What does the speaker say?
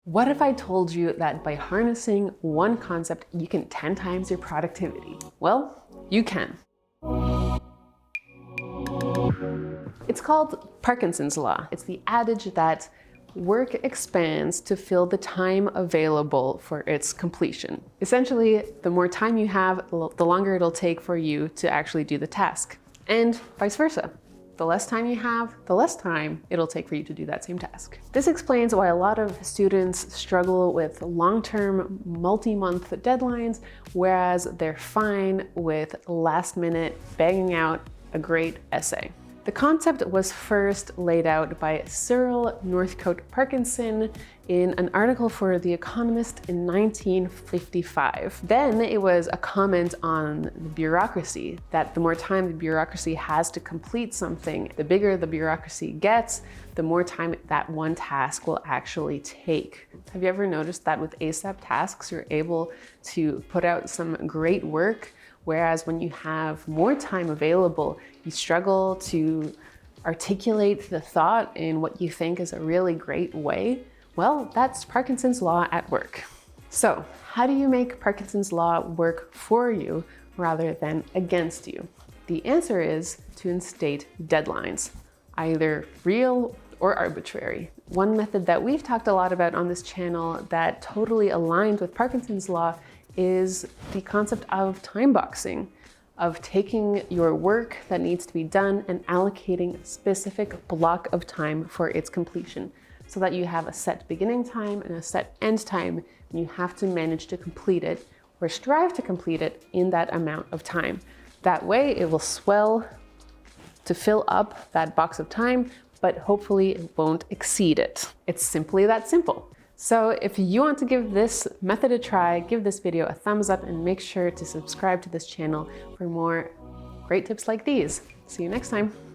What if I told you that by harnessing one concept, you can 10 times your productivity? Well, you can. It's called Parkinson's law. It's the adage that work expands to fill the time available for its completion. Essentially, the more time you have, the longer it'll take for you to actually do the task, and vice versa. The less time you have, the less time it'll take for you to do that same task. This explains why a lot of students struggle with long-term, multi-month deadlines, whereas they're fine with last-minute banging out a great essay. The concept was first laid out by Cyril Northcote Parkinson in an article for The Economist in 1955. Then it was a comment on the bureaucracy, that the more time the bureaucracy has to complete something, the bigger the bureaucracy gets, the more time that one task will actually take. Have you ever noticed that with ASAP tasks, you're able to put out some great work, whereas when you have more time available, you struggle to articulate the thought in what you think is a really great way? Well, that's Parkinson's law at work. So, how do you make Parkinson's law work for you rather than against you? The answer is to instate deadlines, either real or arbitrary. One method that we've talked a lot about on this channel that totally aligns with Parkinson's law is the concept of time boxing, of taking your work that needs to be done and allocating a specific block of time for its completion, so that you have a set beginning time and a set end time, and you have to manage to complete it or strive to complete it in that amount of time. That way it will swell to fill up that box of time, but hopefully it won't exceed it. It's simply that simple. So if you want to give this method a try, give this video a thumbs up and make sure to subscribe to this channel for more great tips like these. See you next time.